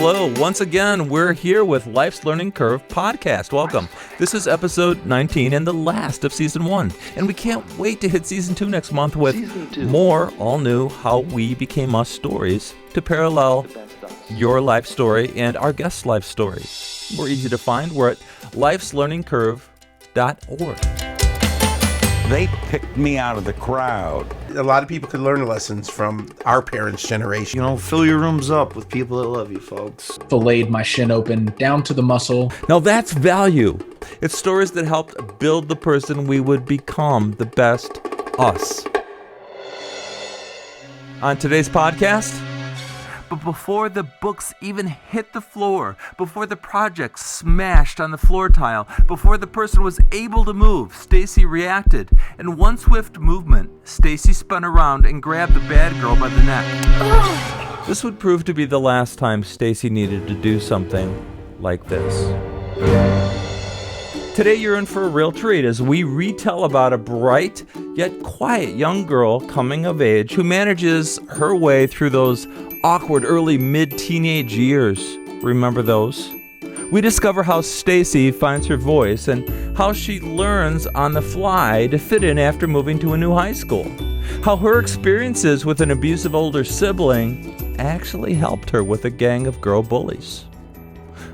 hello. Once again, we're here with Life's Learning Curve podcast. Welcome. This is episode 19 and the last of season 1. And we can't wait to hit season 2 next month with more all new How We Became Us stories to parallel your life story and our guest's life story. We're easy to find. We're at lifeslearningcurve.org. They picked me out of the crowd. A lot of people could learn lessons from our parents' generation. You know, fill your rooms up with people that love you, folks. Filleted my shin open down to the muscle. Now that's value. It's stories that helped build the person we would become, the best us. On today's podcast, but before the books even hit the floor, before the project smashed on the floor tile, before the person was able to move, Stacey reacted. In one swift movement, Stacey spun around and grabbed the bad girl by the neck. This would prove to be the last time Stacey needed to do something like this. Today you're in for a real treat as we retell about a bright yet quiet young girl coming of age who manages her way through those awkward early mid-teenage years. Remember those? We discover how Stacey finds her voice and how she learns on the fly to fit in after moving to a new high school. How her experiences with an abusive older sibling actually helped her with a gang of girl bullies.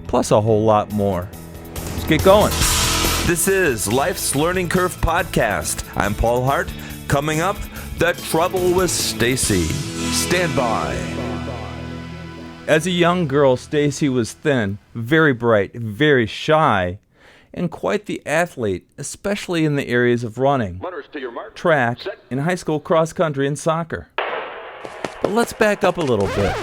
Plus a whole lot more. Let's get going. This is Life's Learning Curve podcast. I'm Paul Hart. Coming up, The Trouble with Stacey. Stand by. As a young girl, Stacey was thin, very bright, very shy, and quite the athlete, especially in the areas of running, track, and high school cross country and soccer. But let's back up a little bit.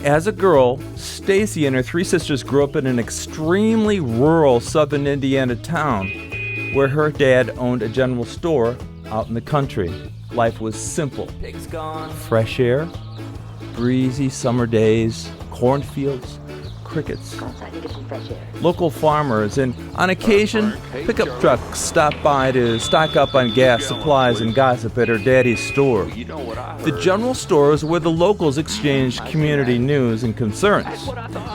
As a girl, Stacey and her three sisters grew up in an extremely rural southern Indiana town where her dad owned a general store out in the country. Life was simple. Pigs gone. Fresh air, breezy summer days, cornfields, crickets, local farmers, and on occasion, pickup trucks stop by to stock up on gas, supplies, and gossip at her daddy's store. The general store was where the locals exchanged community news and concerns.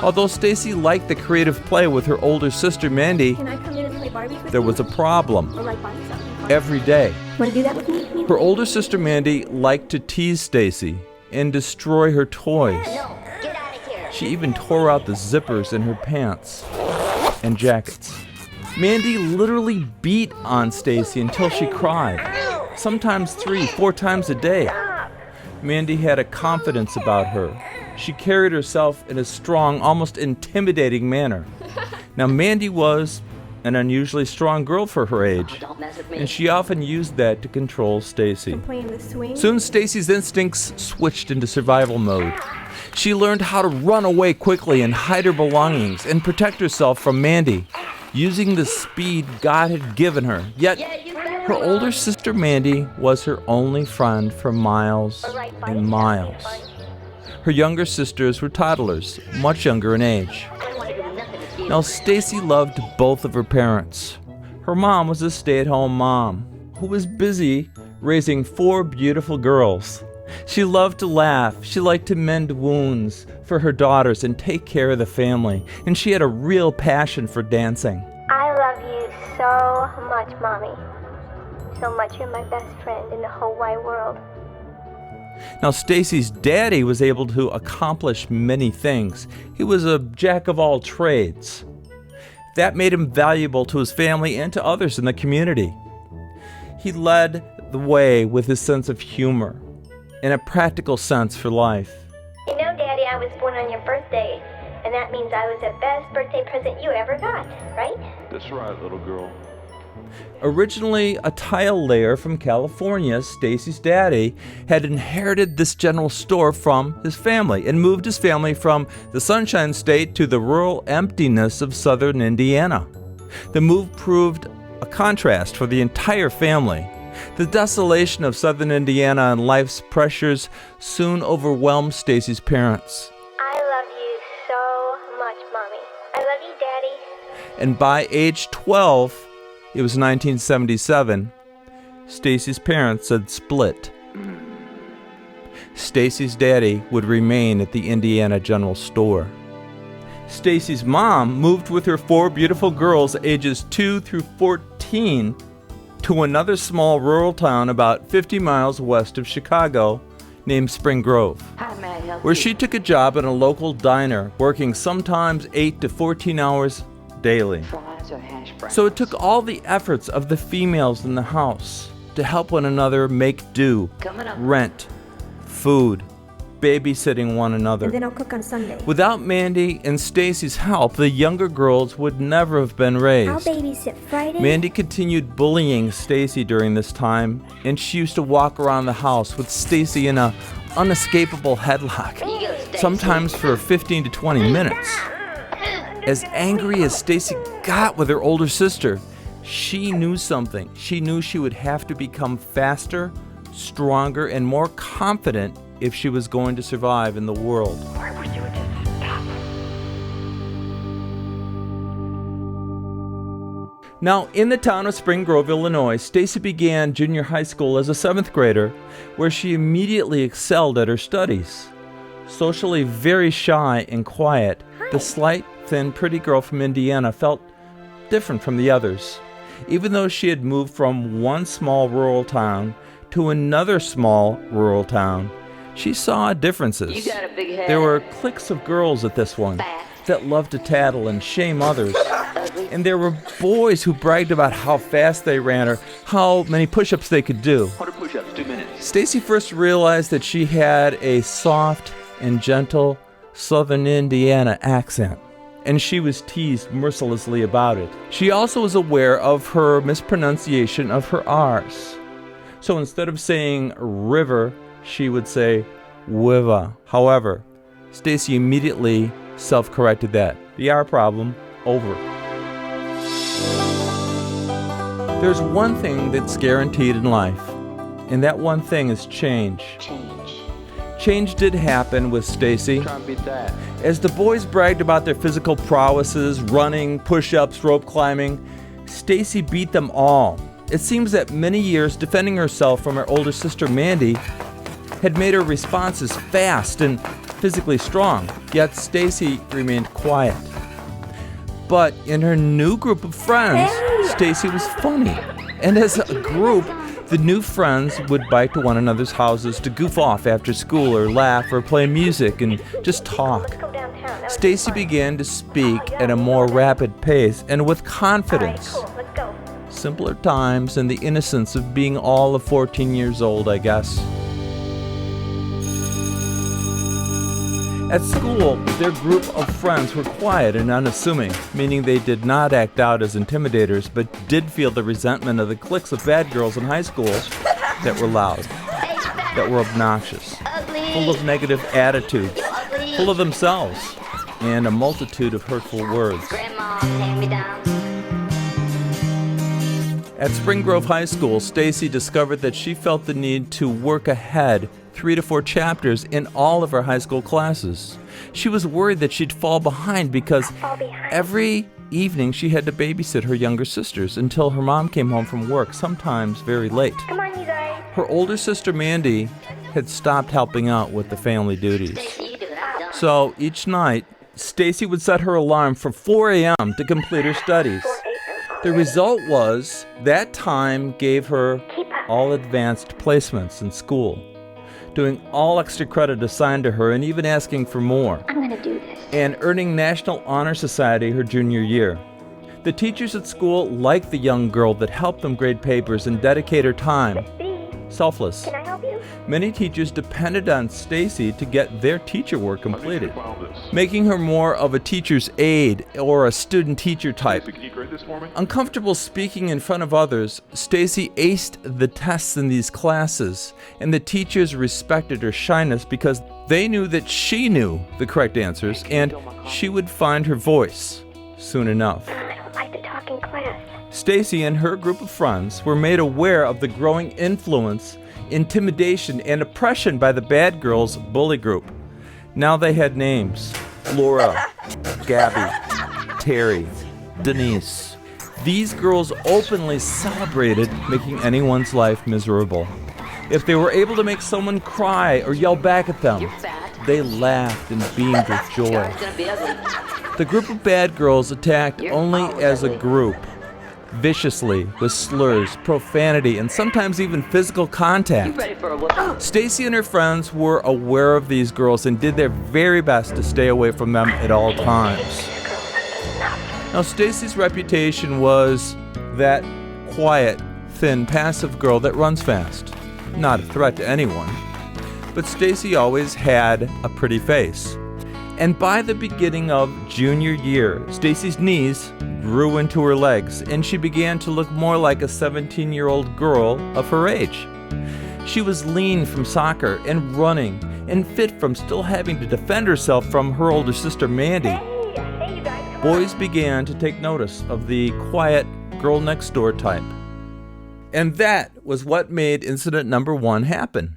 Although Stacey liked the creative play with her older sister Mandy, there was a problem. Every day. Her older sister Mandy liked to tease Stacey and destroy her toys. She even tore out the zippers in her pants and jackets. Mandy literally beat on Stacey until she cried, sometimes 3-4 times a day. Mandy had a confidence about her. She carried herself in a strong, almost intimidating manner. Now, Mandy was an unusually strong girl for her age, and she often used that to control Stacey. Soon, Stacey's instincts switched into survival mode. She learned how to run away quickly and hide her belongings and protect herself from Mandy, using the speed God had given her. Yet, her older sister Mandy was her only friend for miles and miles. Her younger sisters were toddlers, much younger in age. Now, Stacey loved both of her parents. Her mom was a stay-at-home mom who was busy raising 4 beautiful girls. She loved to laugh. She liked to mend wounds for her daughters and take care of the family. And she had a real passion for dancing. I love you so much, Mommy. So much. You're my best friend in the whole wide world. Now, Stacey's daddy was able to accomplish many things. He was a jack of all trades. That made him valuable to his family and to others in the community. He led the way with his sense of humor and a practical sense for life. You know, Daddy, I was born on your birthday, and that means I was the best birthday present you ever got, right? That's right, little girl. Originally a tile layer from California, Stacey's daddy had inherited this general store from his family and moved his family from the Sunshine State to the rural emptiness of southern Indiana. The move proved a contrast for the entire family. The desolation of southern Indiana and life's pressures soon overwhelmed Stacey's parents. I love you so much, Mommy. I love you, Daddy. And by age 12, it was 1977, Stacey's parents had split. Stacey's daddy would remain at the Indiana General Store. Stacey's mom moved with her 4 beautiful girls ages 2 through 14 to another small rural town about 50 miles west of Chicago named Spring Grove, where she took a job in a local diner, working sometimes 8 to 14 hours daily. So it took all the efforts of the females in the house to help one another make do, rent, food, babysitting one another. And then I'll cook on Sunday. Without Mandy and Stacey's help, the younger girls would never have been raised. I'll babysit Friday. Mandy continued bullying Stacey during this time, and she used to walk around the house with Stacey in a unescapable headlock, sometimes for 15 to 20 minutes. As angry as Stacey got with her older sister, she knew something. She knew she would have to become faster, stronger, and more confident if she was going to survive in the world. Now, in the town of Spring Grove, Illinois, Stacey began junior high school as a 7th grader, where she immediately excelled at her studies. Socially very shy and quiet, the slight, thin, pretty girl from Indiana felt different from the others. Even though she had moved from one small rural town to another small rural town, she saw differences. There were cliques of girls at this one that loved to tattle and shame others. And there were boys who bragged about how fast they ran or how many push-ups they could do. 100 push-ups, 2 minutes. Stacey first realized that she had a soft and gentle Southern Indiana accent, and she was teased mercilessly about it. She also was aware of her mispronunciation of her R's. So instead of saying river, she would say wiva. However, Stacey immediately self-corrected that. The R problem, over. There's one thing that's guaranteed in life, and that one thing is change. Change did happen with Stacey. As the boys bragged about their physical prowesses, running, push-ups, rope climbing, Stacey beat them all. It seems that many years defending herself from her older sister Mandy had made her responses fast and physically strong, yet Stacey remained quiet. But in her new group of friends, Stacey was funny. And as a group, the new friends would bike to one another's houses to goof off after school or laugh or play music and just talk. Stacey began to speak at a more rapid pace and with confidence. Simpler times and the innocence of being all of 14 years old, I guess. At school, their group of friends were quiet and unassuming, meaning they did not act out as intimidators, but did feel the resentment of the cliques of bad girls in high school that were loud, that were obnoxious, full of negative attitudes, full of themselves, and a multitude of hurtful words. At Spring Grove High School, Stacey discovered that she felt the need to work ahead 3 to 4 chapters in all of her high school classes. She was worried that she'd fall behind because every evening she had to babysit her younger sisters until her mom came home from work, sometimes very late. Come on, you guys. Her older sister Mandy had stopped helping out with the family duties. So each night, Stacey would set her alarm for 4 a.m. to complete her studies. The result was that time gave her all advanced placements in school, doing all extra credit assigned to her and even asking for more, I'm gonna do this. and earning National Honor Society her junior year. The teachers at school liked the young girl that helped them grade papers and dedicate her time. Selfless. Can I help you? Many teachers depended on Stacey to get their teacher work completed, making her more of a teacher's aide or a student-teacher type. Can you grade this for me? Uncomfortable speaking in front of others, Stacey aced the tests in these classes, and the teachers respected her shyness because they knew that she knew the correct answers, and she would find her voice soon enough. I don't like to talk in class. Stacey and her group of friends were made aware of the growing influence, intimidation, and oppression by the bad girls' bully group. Now they had names: Laura, Gabby, Terry, Denise. These girls openly celebrated making anyone's life miserable. If they were able to make someone cry or yell back at them, they laughed and beamed with joy. The group of bad girls attacked only as a group, viciously, with slurs, profanity, and sometimes even physical contact. Stacey and her friends were aware of these girls and did their very best to stay away from them at all times. Now, Stacey's reputation was that quiet, thin, passive girl that runs fast. Not a threat to anyone. But Stacey always had a pretty face. And by the beginning of junior year, Stacey's knees grew into her legs, and she began to look more like a 17-year-old girl of her age. She was lean from soccer and running, and fit from still having to defend herself from her older sister Mandy. Boys began to take notice of the quiet girl next door type. And that was what made incident number 1 happen.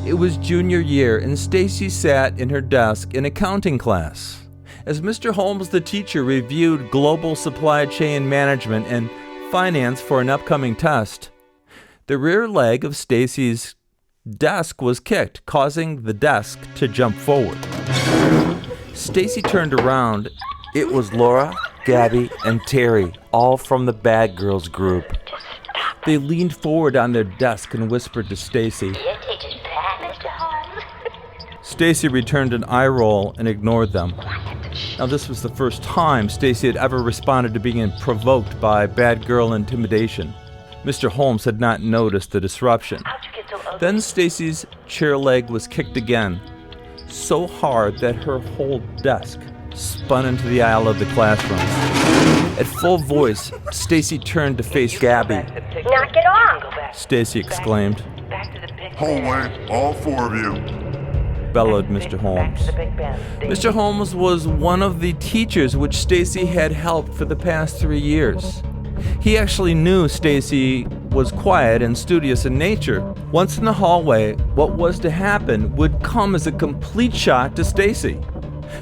It was junior year, and Stacey sat in her desk in accounting class. As Mr. Holmes, the teacher, reviewed global supply chain management and finance for an upcoming test, the rear leg of Stacey's desk was kicked, causing the desk to jump forward. Stacey turned around. It was Laura, Gabby, and Terry, all from the Bad Girls group. They leaned forward on their desk and whispered to Stacey. Stacey returned an eye roll and ignored them. Now, this was the first time Stacey had ever responded to being provoked by bad girl intimidation. Mr. Holmes had not noticed the disruption. Then Stacey's chair leg was kicked again, so hard that her whole desk spun into the aisle of the classroom. At full voice, Stacey turned to face Gabby. Knock it off! Stacey exclaimed. Hallway, all 4 of you. Bellowed Mr. Holmes. Mr. Holmes was one of the teachers which Stacey had helped for the past 3 years. He actually knew Stacey was quiet and studious in nature. Once in the hallway, what was to happen would come as a complete shock to Stacey.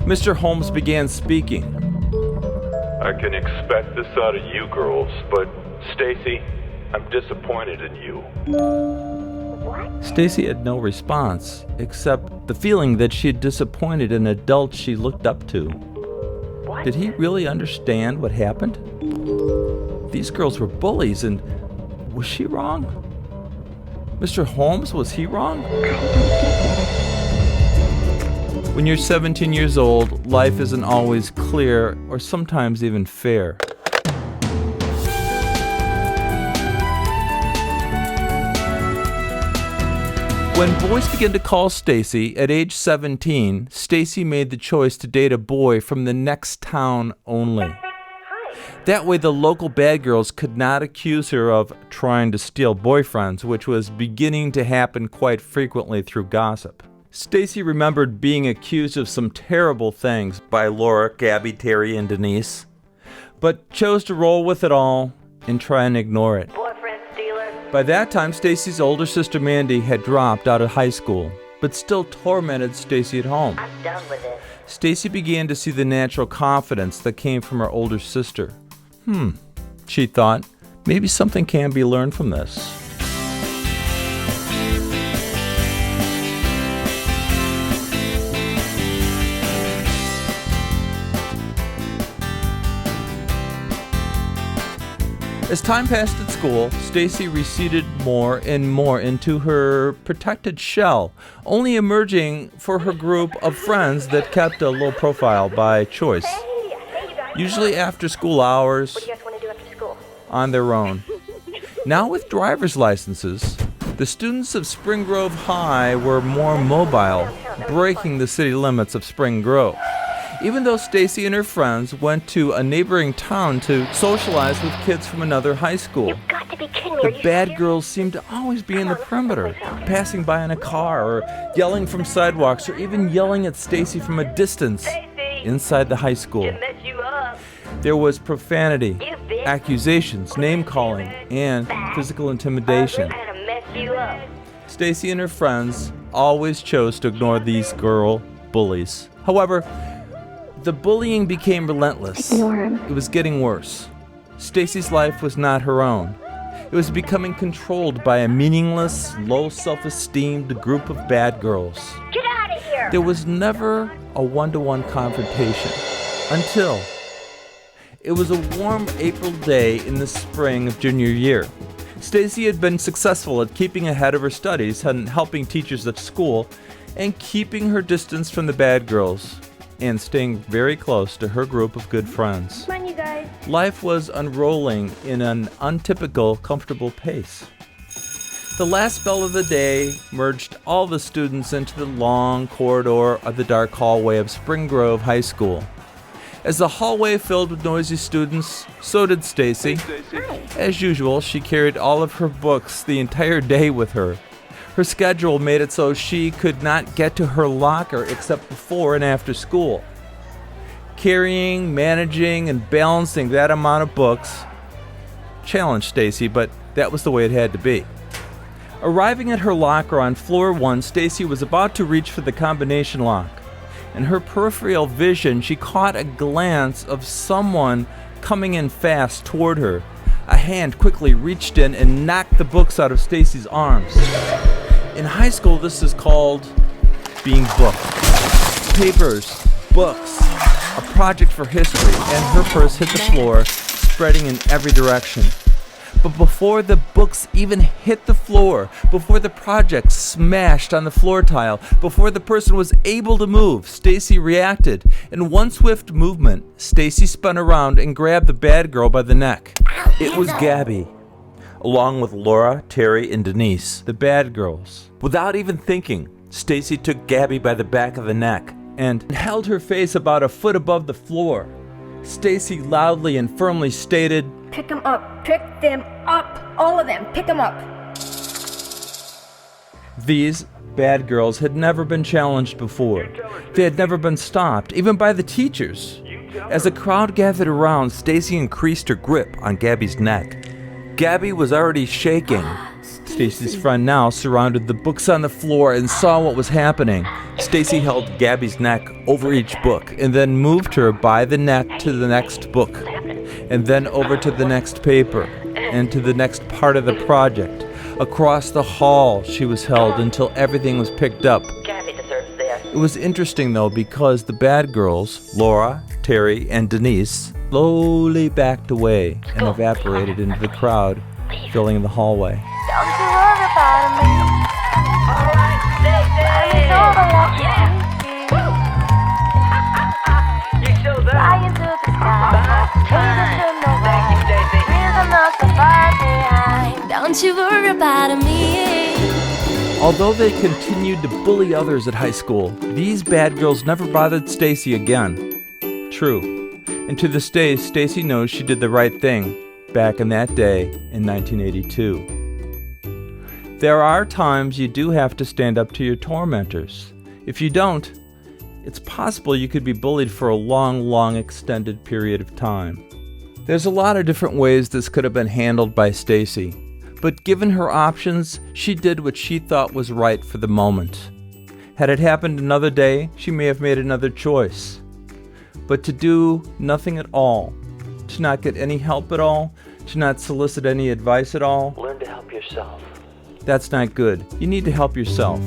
Mr. Holmes began speaking. I can expect this out of you girls, but Stacey, I'm disappointed in you. Stacey had no response, except the feeling that she had disappointed an adult she looked up to. Did he really understand what happened? These girls were bullies, and was she wrong? Mr. Holmes, was he wrong? When you're 17 years old, life isn't always clear or sometimes even fair. When boys began to call Stacey at age 17, Stacey made the choice to date a boy from the next town only. That way the local bad girls could not accuse her of trying to steal boyfriends, which was beginning to happen quite frequently through gossip. Stacey remembered being accused of some terrible things by Laura, Gabby, Terry, and Denise, but chose to roll with it all and try and ignore it. By that time, Stacey's older sister Mandy had dropped out of high school, but still tormented Stacey at home. I'm done with it. Stacey began to see the natural confidence that came from her older sister. She thought, maybe something can be learned from this. As time passed at school, Stacey receded more and more into her protected shell, only emerging for her group of friends that kept a low profile by choice. Usually after school hours, What do you guys want to do after school? on their own. Now with driver's licenses, the students of Spring Grove High were more mobile, breaking the city limits of Spring Grove. Even though Stacey and her friends went to a neighboring town to socialize with kids from another high school, You've got to be kidding me. Are the you bad serious? girls seemed to always be in the perimeter, passing by in a car or yelling from sidewalks or even yelling at Stacey from a distance inside the high school. There was profanity, accusations, name-calling, and physical intimidation. Stacey and her friends always chose to ignore these girl bullies. However, the bullying became relentless. Ignore him. It was getting worse. Stacey's life was not her own. It was becoming controlled by a meaningless, low self-esteemed group of bad girls. Get out of here! There was never a one-to-one confrontation until it was a warm April day in the spring of junior year. Stacey had been successful at keeping ahead of her studies and helping teachers at school and keeping her distance from the bad girls and staying very close to her group of good friends. Come on, you guys. Life was unrolling in an untypical, comfortable pace. The last bell of the day merged all the students into the long corridor of the dark hallway of Spring Grove High School. As the hallway filled with noisy students, so did Stacey. As usual, she carried all of her books the entire day with her. Her schedule made it so she could not get to her locker except before and after school. Carrying, managing, and balancing that amount of books challenged Stacey, but that was the way it had to be. Arriving at her locker on floor 1, Stacey was about to reach for the combination lock. In her peripheral vision, she caught a glance of someone coming in fast toward her. A hand quickly reached in and knocked the books out of Stacey's arms. In high school, this is called being booked. Papers, books, a project for history, and her purse hit the floor, spreading in every direction. But before the books even hit the floor, before the project smashed on the floor tile, before the person was able to move, Stacey reacted. In one swift movement, Stacey spun around and grabbed the bad girl by the neck. It was Gabby, along with Laura, Terry, and Denise, the bad girls. Without even thinking, Stacey took Gabby by the back of the neck and held her face about a foot above the floor. Stacey loudly and firmly stated, Pick them up. Pick them up. All of them. Pick them up. These bad girls had never been challenged before. They had never been stopped, even by the teachers. As a crowd gathered around, Stacey increased her grip on Gabby's neck. Gabby was already shaking. Stacey's friend now surrounded the books on the floor and saw what was happening. Stacey held Gabby's neck over each book and then moved her by the neck to the next book, and then over to the next paper and to the next part of the project. Across the hall she was held until everything was picked up. It was interesting though, because the bad girls, Laura, Terry, and Denise, slowly backed away and evaporated into the crowd filling the hallway. Don't you worry about me. Alright, Stacey. You show that. Flying to the sky. Thank you, Stacey. Don't you worry about me. Although they continued to bully others at high school, these bad girls never bothered Stacey again. True. And to this day, Stacey knows she did the right thing back in that day in 1982. There are times you do have to stand up to your tormentors. If you don't, it's possible you could be bullied for a long extended period of time. There's a lot of different ways this could have been handled by Stacey, but given her options, she did what she thought was right for the moment. Had it happened another day, she may have made another choice. But to do nothing at all, to not get any help at all, to not solicit any advice at all, learn to help yourself. That's not good. You need to help yourself.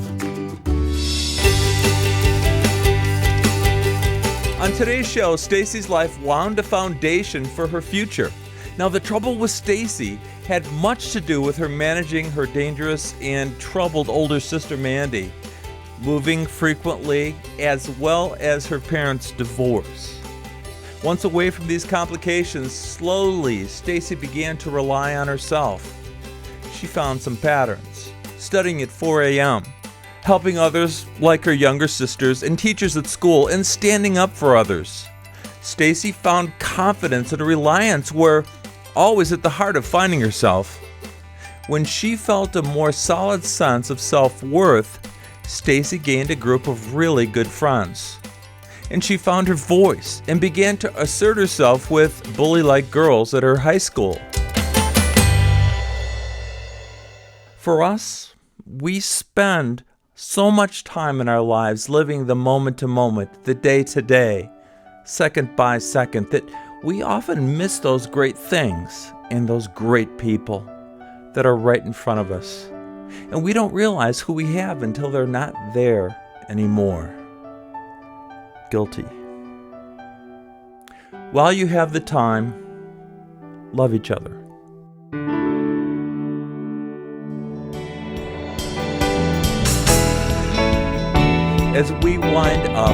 On today's show, Stacey's life wound a foundation for her future. Now, the trouble with Stacey had much to do with her managing her dangerous and troubled older sister Mandy, moving frequently, as well as her parents' divorce. Once away from these complications, slowly Stacey began to rely on herself. She found some patterns, studying at 4 a.m., helping others like her younger sisters and teachers at school, and standing up for others. Stacey found confidence and reliance were always at the heart of finding herself. When she felt a more solid sense of self-worth, Stacey gained a group of really good friends. And she found her voice and began to assert herself with bully-like girls at her high school. For us, we spend so much time in our lives living the moment to moment, the day to day, second by second, that we often miss those great things and those great people. that are right in front of us. And we don't realize who we have until they're not there anymore. Guilty. While you have the time, love each other. As we wind up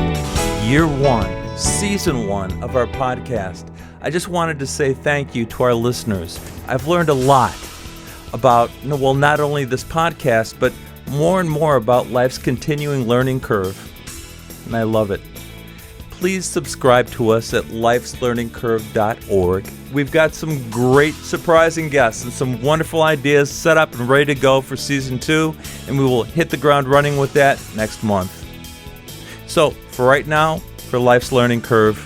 year 1, season 1 of our podcast, I just wanted to say thank you to our listeners. I've learned a lot about, well, not only this podcast, but more and more about life's continuing learning curve. And I love it. Please subscribe to us at lifeslearningcurve.org. We've got some great surprising guests and some wonderful ideas set up and ready to go for season 2, and we will hit the ground running with that next month. So, for right now, for Life's Learning Curve,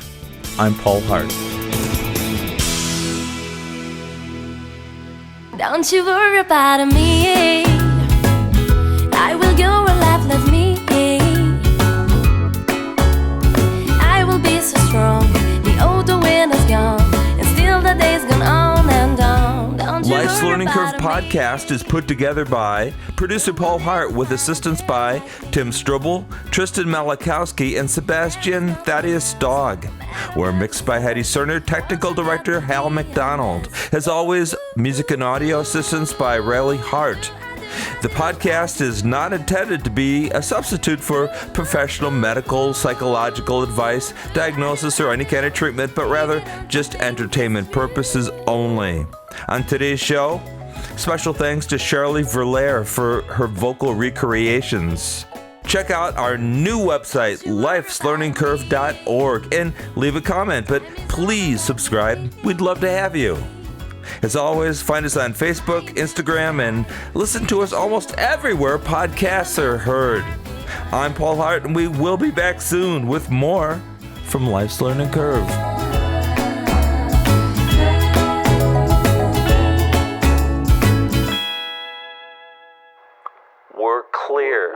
I'm Paul Hart. Don't you worry about me. I will go where life led me. I will be so strong. The older wind is gone, and still the days gone on and on. Don't you Life's worry Learning Curve about me. podcast is put together by producer Paul Hart with assistance by Tim Strobel, Tristan Malakowski, and Sebastian Thaddeus Dog. We're mixed by Hetty Cerner, technical director Hal McDonald. As always, music and audio assistance by Riley Hart. The podcast is not intended to be a substitute for professional medical, psychological advice, diagnosis, or any kind of treatment, but rather just entertainment purposes only. On today's show, special thanks to Charlie Verlaire for her vocal recreations. Check out our new website, lifeslearningcurve.org, and leave a comment, but please subscribe. We'd love to have you. As always, find us on Facebook, Instagram, and listen to us almost everywhere podcasts are heard. I'm Paul Hart, and we will be back soon with more from Life's Learning Curve. We're clear.